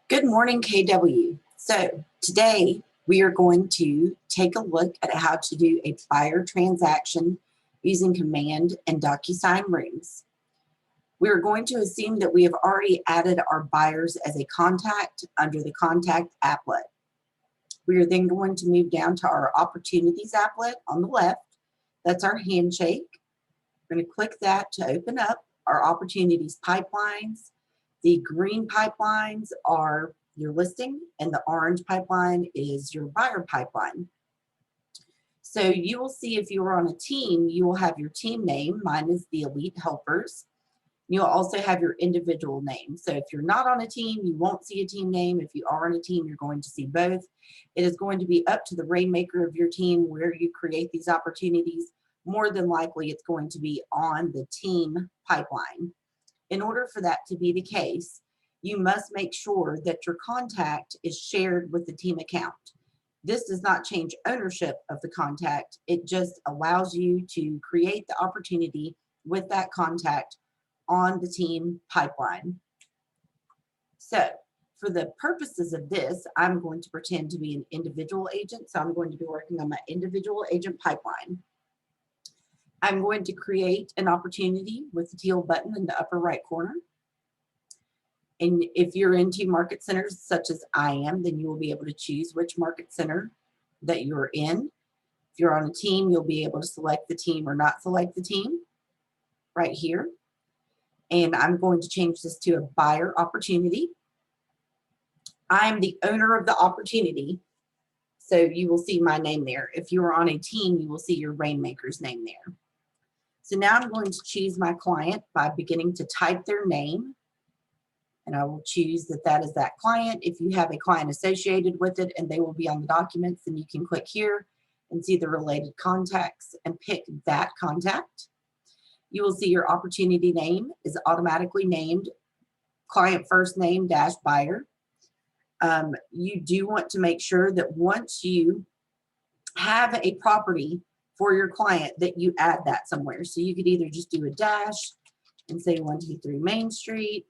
Good morning, KW. So today we are going to take a look at how to do a buyer transaction using Command and Docusign rooms. We are going to assume that we have already added our buyers as a contact under the Contact applet. We are then going to move down to our Opportunities applet on the left. That's our handshake. We're going to click that to open up our Opportunities pipelines. The green pipelines are your listing, and the orange pipeline is your buyer pipeline. So you will see if you are on a team, you will have your team name. Mine is the Elite Helpers. You'll also have your individual name. So if you're not on a team, you won't see a team name. If you are on a team, you're going to see both. It is going to be up to the rainmaker of your team where you create these opportunities. More than likely, it's going to be on the team pipeline. In order for that to be the case, you must make sure that your contact is shared with the team account. This does not change ownership of the contact. It just allows you to create the opportunity with that contact on the team pipeline. So for the purposes of this, I'm going to pretend to be an individual agent. So I'm going to be working on my individual agent pipeline. I'm going to create an opportunity with the teal button in the upper right corner. And if you're into market centers such as I am, then you will be able to choose which market center that you're in. If you're on a team, you'll be able to select the team or not select the team right here. And I'm going to change this to a buyer opportunity. I'm the owner of the opportunity, so you will see my name there. If you are on a team, you will see your rainmaker's name there. So now I'm going to choose my client by beginning to type their name. And I will choose that that is that client. If you have a client associated with it and they will be on the documents, then you can click here and see the related contacts and pick that contact. You will see your opportunity name is automatically named client first name dash buyer. You do want to make sure that once you have a property for your client that you add that somewhere. So you could either just do a dash and say 123 Main Street,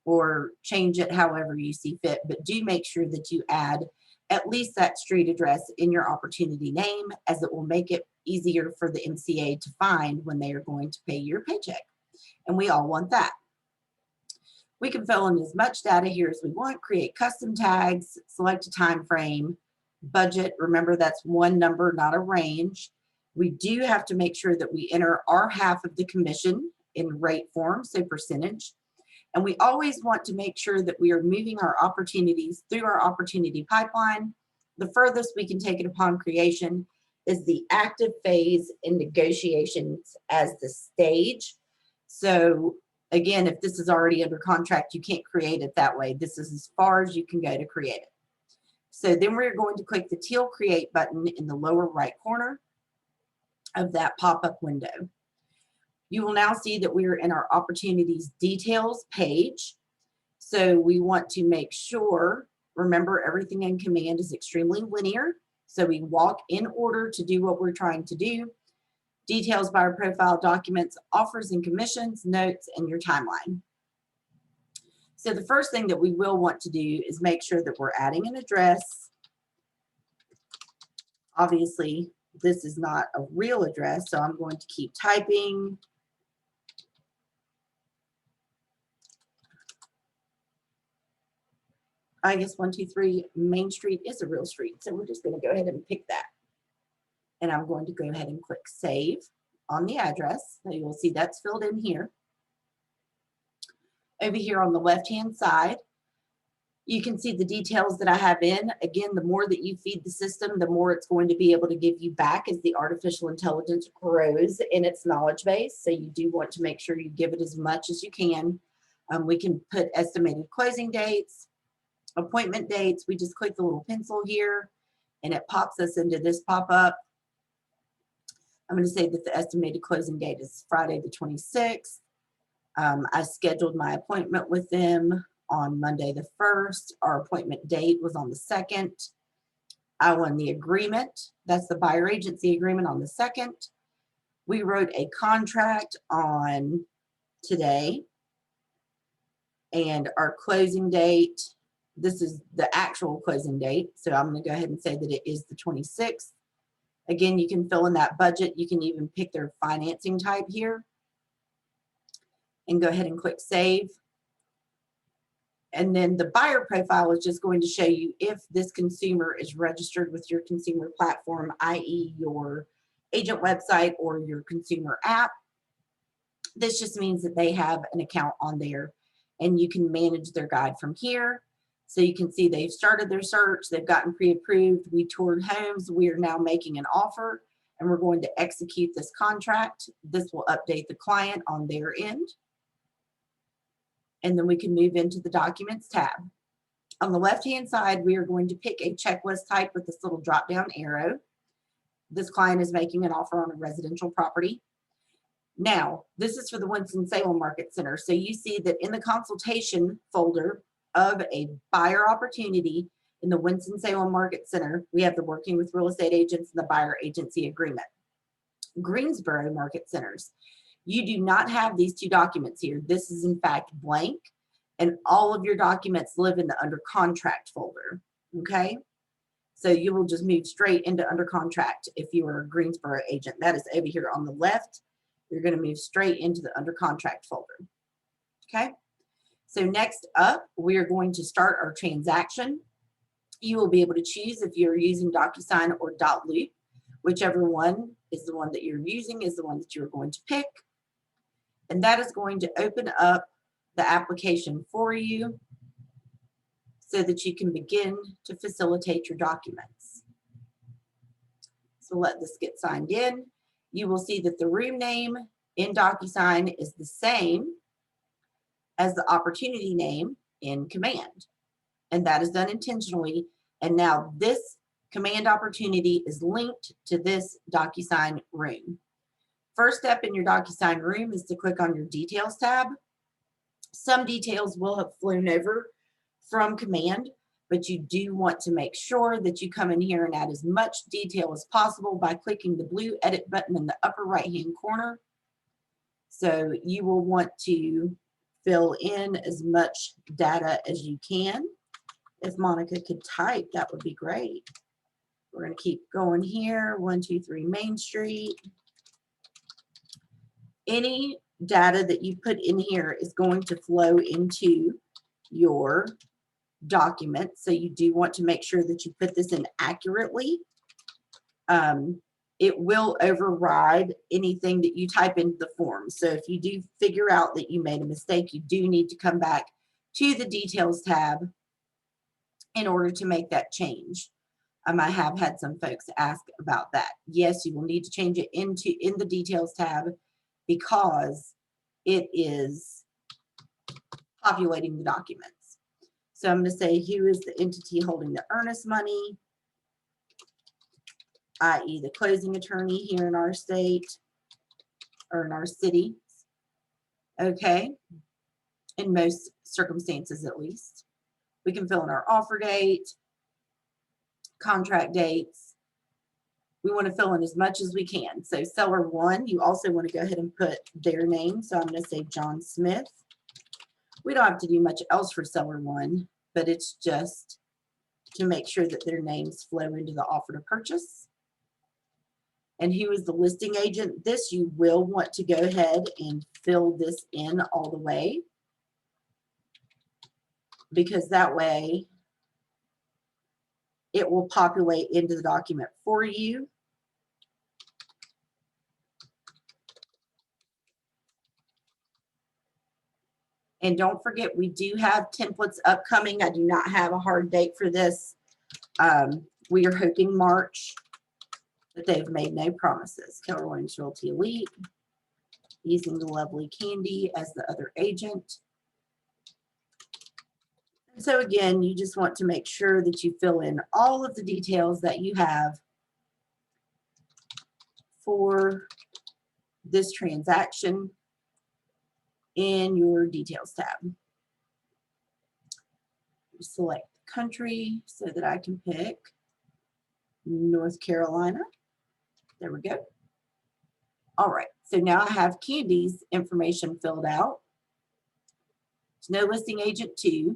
or change it however you see fit, but do make sure that you add at least that street address in your opportunity name, as it will make it easier for the MCA to find when they are going to pay your paycheck. And we all want that. We can fill in as much data here as we want, create custom tags, select a time frame, budget. Remember, that's one number, not a range. We do have to make sure that we enter our half of the commission in rate form, so percentage. And we always want to make sure that we are moving our opportunities through our opportunity pipeline. The furthest we can take it upon creation is the active phase in negotiations as the stage. So again, if this is already under contract, you can't create it that way. This is as far as you can go to create it. So then we're going to click the teal create button in the lower right corner of that pop-up window. You will now see that we are in our opportunities details page. So we want to make sure, remember, everything in Command is extremely linear. So we walk in order to do what we're trying to do. Details, buyer profile, documents, offers and commissions, notes, and your timeline. So the first thing that we will want to do is make sure that we're adding an address. Obviously, this is not a real address, so I'm going to keep typing. I guess 123 Main Street is a real street, so we're just going to go ahead and pick that. And I'm going to go ahead and click save on the address. Now you will see that's filled in here. Over here on the left-hand side, you can see the details that I have in. Again, the more that you feed the system, the more it's going to be able to give you back as the artificial intelligence grows in its knowledge base. So you do want to make sure you give it as much as you can. We can put estimated closing dates, appointment dates. We just click the little pencil here and it pops us into this pop-up. I'm going to say that the estimated closing date is Friday the 26th. I scheduled my appointment with them on Monday the 1st. Our appointment date was on the 2nd. I won the agreement. That's the buyer agency agreement on the 2nd. We wrote a contract on today. And our closing date this is the actual closing date. So I'm going to go ahead and say that it is the 26th. Again, you can fill in that budget. You can even pick their financing type here and go ahead and click save. And then the buyer profile is just going to show you if this consumer is registered with your consumer platform, i.e. your agent website or your consumer app. This just means that they have an account on there and you can manage their guide from here. So you can see they've started their search, they've gotten pre-approved, we toured homes, we are now making an offer and we're going to execute this contract. This will update the client on their end. And then we can move into the Documents tab. On the left-hand side, we are going to pick a checklist type with this little drop-down arrow. This client is making an offer on a residential property. Now, this is for the Winston-Salem Market Center. So you see that in the consultation folder of a buyer opportunity in the Winston-Salem Market Center, we have the working with real estate agents and the buyer agency agreement. Greensboro Market Centers. You do not have these two documents here. This is in fact blank, and all of your documents live in the under contract folder, okay? So you will just move straight into under contract if you are a Greensboro agent. That is over here on the left. You're gonna move straight into the under contract folder, okay? So next up, we are going to start our transaction. You will be able to choose if you're using Docusign or .loop. Whichever one is the one that you're using is the one that you're going to pick. And that is going to open up the application for you so that you can begin to facilitate your documents. So let this get signed in. You will see that the room name in Docusign is the same as the opportunity name in Command. And that is done intentionally. And now this Command opportunity is linked to this Docusign room. First step in your Docusign room is to click on your Details tab. Some details will have flown over from Command, but you do want to make sure that you come in here and add as much detail as possible by clicking the blue Edit button in the upper right-hand corner. So you will want to fill in as much data as you can. If Monica could type, that would be great. We're going to keep going here. 123 Main Street. Any data that you put in here is going to flow into your document. So you do want to make sure that you put this in accurately. It will override anything that you type into the form. So if you do figure out that you made a mistake, you do need to come back to the Details tab in order to make that change. I have had some folks ask about that. Yes, you will need to change it in the Details tab because it is populating the documents. So I'm going to say, who is the entity holding the earnest money, i.e. the closing attorney here in our state or in our city. Okay, in most circumstances at least. We can fill in our offer date, contract dates. We want to fill in as much as we can. So seller one, you also want to go ahead and put their name. So I'm going to say John Smith. We don't have to do much else for seller one, but it's just to make sure that their names flow into the offer to purchase. And who is the listing agent? This you will want to go ahead and fill this in all the way, because that way it will populate into the document for you. And don't forget, we do have templates upcoming. I do not have a hard date for this. We are hoping March, but they've made no promises. Keller Williams Realty Elite, using the lovely Candy as the other agent. And so again, you just want to make sure that you fill in all of the details that you have for this transaction in your Details tab. Select country so that I can pick North Carolina. There we go. All right, so now I have Candy's information filled out. There's no listing agent 2.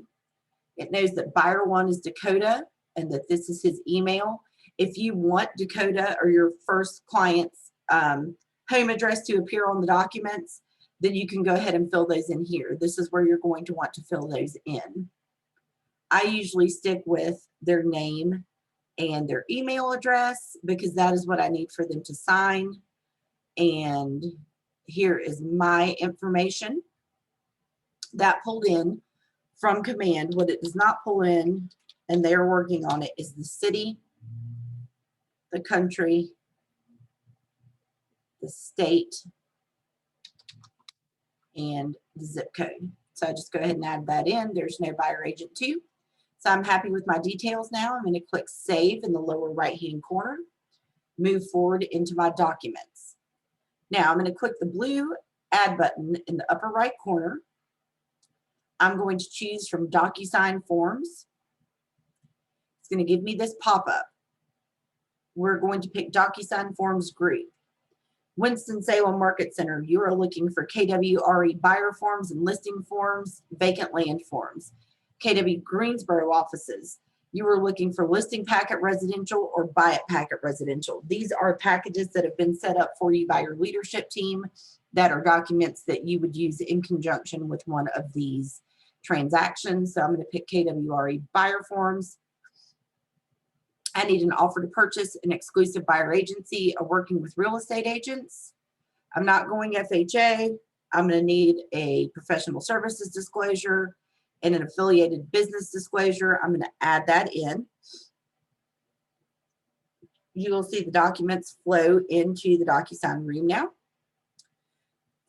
It knows that buyer 1 is Dakota and that this is his email. If you want Dakota or your first client's home address to appear on the documents, then you can go ahead and fill those in here. This is where you're going to want to fill those in. I usually stick with their name and their email address because that is what I need for them to sign. And here is my information that pulled in from command. What it does not pull in, and they're working on it, is the city, the country, the state, and the zip code. So I just go ahead and add that in. There's no buyer agent 2. So I'm happy with my details now. I'm going to click save in the lower right hand corner, move forward into my documents. Now I'm going to click the blue add button in the upper right corner. I'm going to choose from Docusign Forms. It's going to give me this pop-up. We're going to pick Docusign Forms group. Winston-Salem Market Center, you are looking for KWRE buyer forms and listing forms, vacant land forms. KW Greensboro offices, you are looking for listing packet residential or buy it packet residential. These are packages that have been set up for you by your leadership team that are documents that you would use in conjunction with one of these transactions. So I'm going to pick KWRE buyer forms. I need an offer to purchase, an exclusive buyer agency, or working with real estate agents. I'm not going FHA. I'm going to need a professional services disclosure and an affiliated business disclosure. I'm going to add that in. You will see the documents flow into the Docusign room now.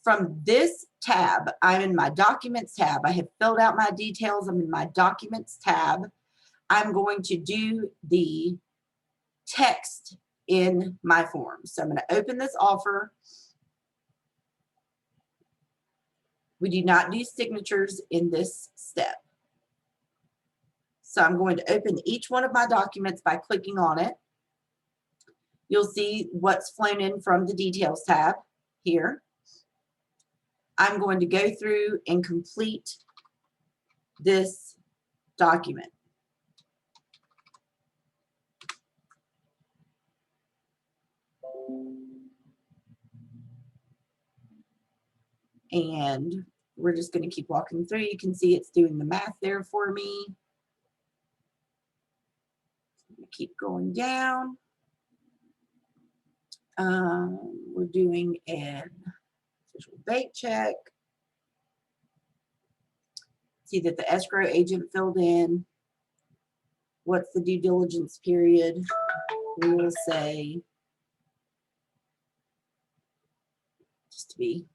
From this tab, I'm in my Documents tab. I have filled out my details. I'm in my Documents tab. I'm going to do the text in my form. So I'm going to open this offer. We do not do signatures in this step. So I'm going to open each one of my documents by clicking on it. You'll see what's flown in from the Details tab here. I'm going to go through and complete this document. And we're just going to keep walking through. You can see it's doing the math there for me. Keep going down. We're doing an official date check. See that the escrow agent filled in. What's the due diligence period? We will say, just to be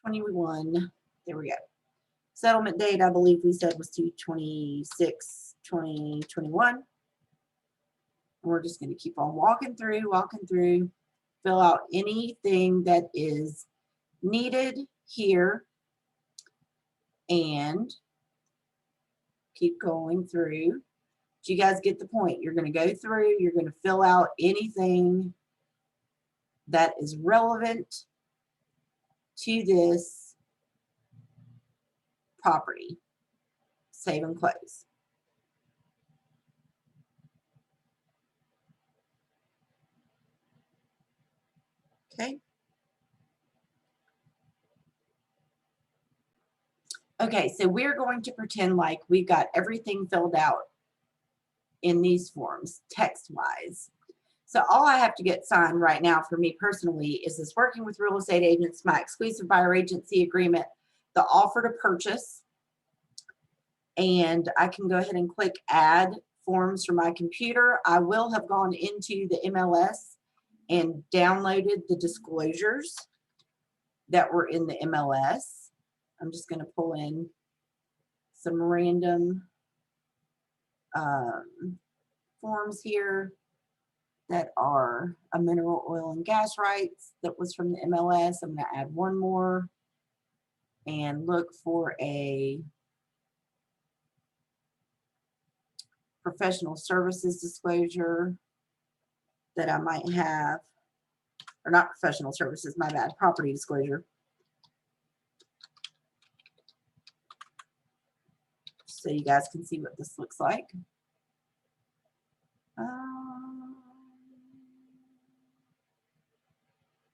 '21. There we go. Settlement date, I believe we said, was 2/26/2021. We're just going to keep on walking through, fill out anything that is needed here, and keep going through. Do you guys get the point? You're going to go through, you're going to fill out anything that is relevant to this property. Save and close. Okay. Okay, so we're going to pretend like we've got everything filled out in these forms, text-wise. So all I have to get signed right now for me personally is this working with real estate agents, my exclusive buyer agency agreement, the offer to purchase, and I can go ahead and click add forms from my computer. I will have gone into the MLS and downloaded the disclosures that were in the MLS. I'm just going to pull in some random forms here that are a mineral oil and gas rights that was from the MLS. I'm going to add one more and look for a professional services disclosure that I might have, or not professional services, my bad, property disclosure. so you guys can see what this looks like.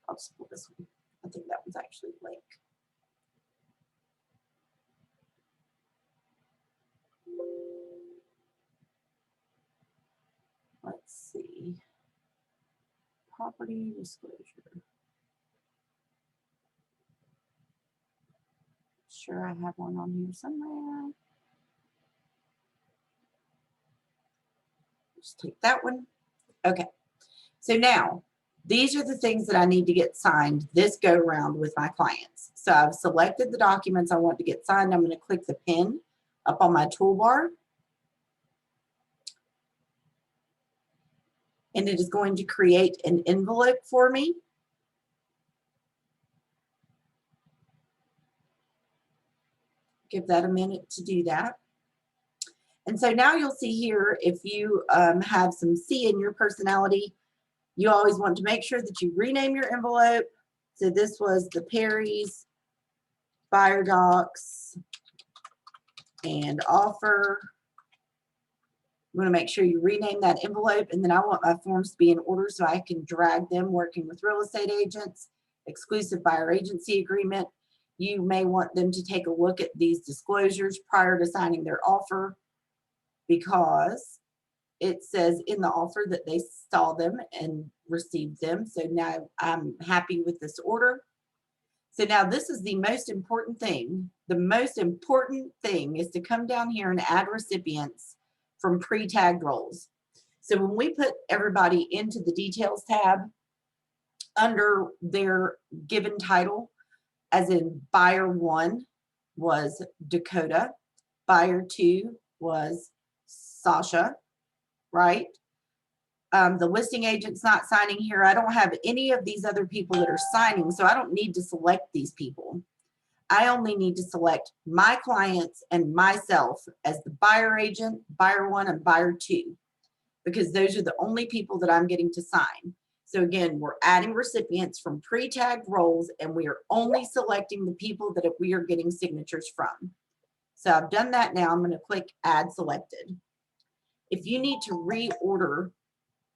I'll just pull this one. I think that one's actually blank. Let's see. Property disclosure. Sure, I have one on here somewhere. Just take that one. Okay. So now, these are the things that I need to get signed this go around with my clients. So I've selected the documents I want to get signed. I'm going to click the pen up on my toolbar. And it is going to create an envelope for me. Give that a minute to do that. And so now you'll see here, if you have some C in your personality, you always want to make sure that you rename your envelope. So this was the Perry's buyer docs and offer. You want to make sure you rename that envelope, and then I want my forms to be in order so I can drag them. Working with real estate agents, exclusive buyer agency agreement. You may want them to take a look at these disclosures prior to signing their offer, because it says in the offer that they saw them and received them. So now I'm happy with this order. So now this is the most important thing. The most important thing is to come down here and add recipients from pre-tagged roles. So when we put everybody into the details tab under their given title, as in buyer 1 was Dakota, buyer 2 was Sasha, right? The listing agent's not signing here. I don't have any of these other people that are signing, so I don't need to select these people. I only need to select my clients and myself as the buyer agent, buyer 1 and buyer 2, because those are the only people that I'm getting to sign. So again, we're adding recipients from pre-tagged roles, and we are only selecting the people that we are getting signatures from. So I've done that now. I'm going to click Add Selected. If you need to reorder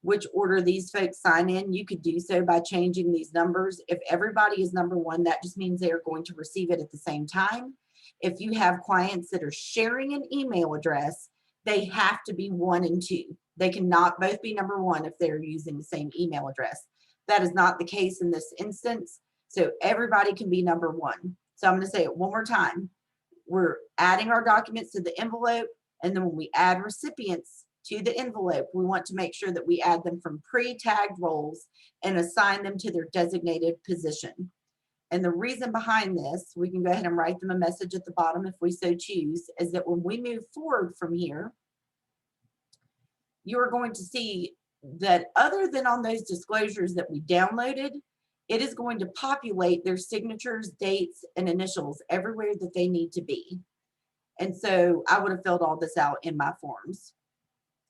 which order these folks sign in, you could do so by changing these numbers. If everybody is number 1, that just means they are going to receive it at the same time. If you have clients that are sharing an email address, they have to be 1 and 2. They cannot both be number 1 if they're using the same email address. That is not the case in this instance. So everybody can be number 1. So I'm going to say it one more time. We're adding our documents to the envelope, and then when we add recipients to the envelope, we want to make sure that we add them from pre-tagged roles and assign them to their designated position. And the reason behind this, we can go ahead and write them a message at the bottom if we so choose, is that when we move forward from here, you're going to see that other than on those disclosures that we downloaded, it is going to populate their signatures, dates, and initials everywhere that they need to be. And so I would have filled all this out in my forms.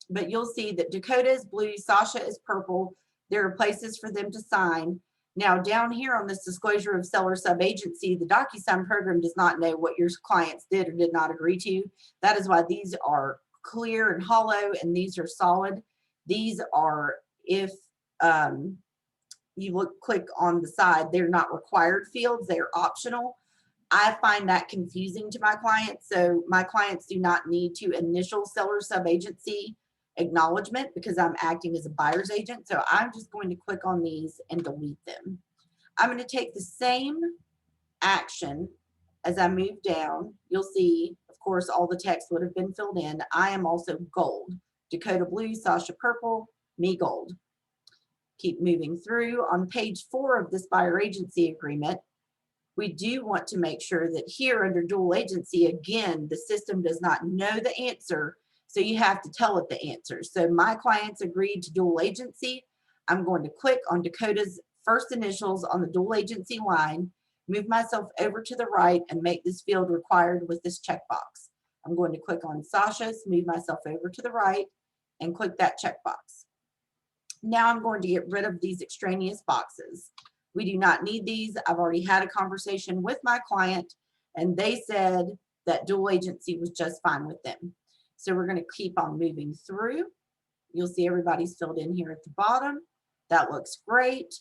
But you'll see that Dakota is blue, Sasha is purple. There are places for them to sign. Now down here on this disclosure of seller sub-agency, the Docusign program does not know what your clients did or did not agree to. That is why these are clear and hollow, and these are solid. These are, if you click on the side, they're not required fields, they're optional. I find that confusing to my clients. So my clients do not need to initial seller sub-agency acknowledgement because I'm acting as a buyer's agent. So I'm just going to click on these and delete them. I'm going to take the same action as I move down. You'll see, of course, all the text would have been filled in. I am also gold. Dakota blue, Sasha purple, me gold. Keep moving through. On page 4 of this buyer agency agreement, we do want to make sure that here under dual agency, again, the system does not know the answer, so you have to tell it the answer. So my clients agreed to dual agency. I'm going to click on Dakota's first initials on the dual agency line, move myself over to the right, and make this field required with this checkbox. I'm going to click on Sasha's, move myself over to the right, and click that checkbox. Now I'm going to get rid of these extraneous boxes. We do not need these. I've already had a conversation with my client, and they said that dual agency was just fine with them. So we're going to keep on moving through. You'll see everybody's filled in here at the bottom. That looks great.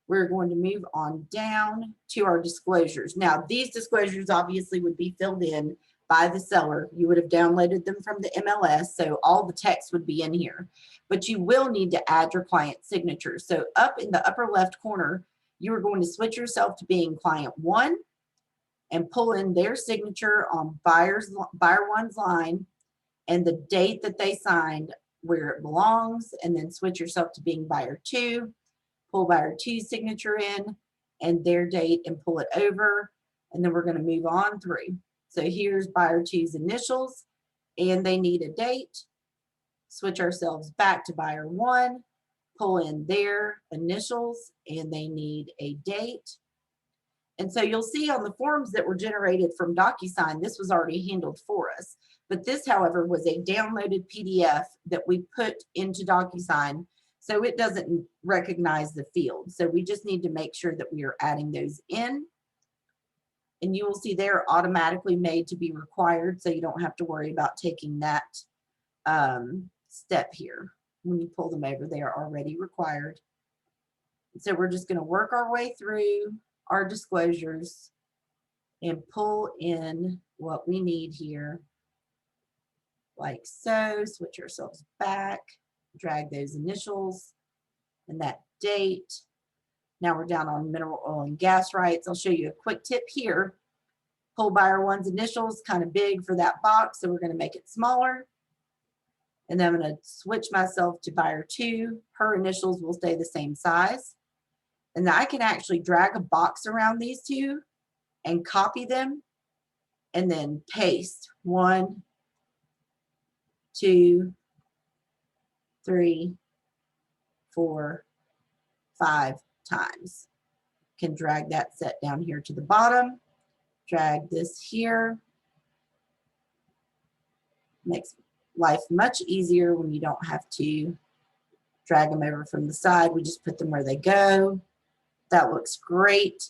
We're going to move on down to our disclosures. Now, these disclosures obviously would be filled in by the seller. You would have downloaded them from the MLS, so all the text would be in here. But you will need to add your client signature. So up in the upper left corner, you are going to switch yourself to being client 1 and pull in their signature on buyer 1's line and the date that they signed where it belongs, and then switch yourself to being buyer 2, pull buyer 2's signature in and their date and pull it over, and then we're going to move on through. So here's buyer 2's initials and they need a date. Switch ourselves back to buyer 1, pull in their initials and they need a date. And so you'll see on the forms that were generated from Docusign, this was already handled for us. But this, however, was a downloaded PDF that we put into Docusign, so it doesn't recognize the field. So we just need to make sure that we are adding those in. And you will see they're automatically made to be required, so you don't have to worry about taking that step here. When you pull them over, they are already required. So we're just going to work our way through our disclosures and pull in what we need here, like so. Switch ourselves back, drag those initials and that date. Now we're down on mineral oil and gas rights. I'll show you a quick tip here. Pull buyer 1's initials, kind of big for that box, so we're going to make it smaller. And then I'm going to switch myself to buyer 2. Her initials will stay the same size. And then I can actually drag a box around these two and copy them and then paste 1, 2, 3, 4, 5 times. Can drag that set down here to the bottom, drag this here. Makes life much easier when you don't have to drag them over from the side. We just put them where they go. That looks great.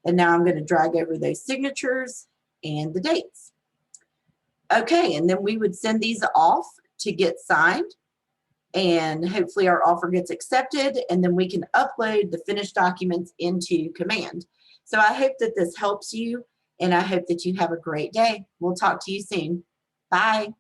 And now I'm going to drag over those signatures and the dates. Okay, and then we would send these off to get signed, and hopefully our offer gets accepted, and then we can upload the finished documents into Command. So I hope that this helps you, and I hope that you have a great day. We'll talk to you soon. Bye.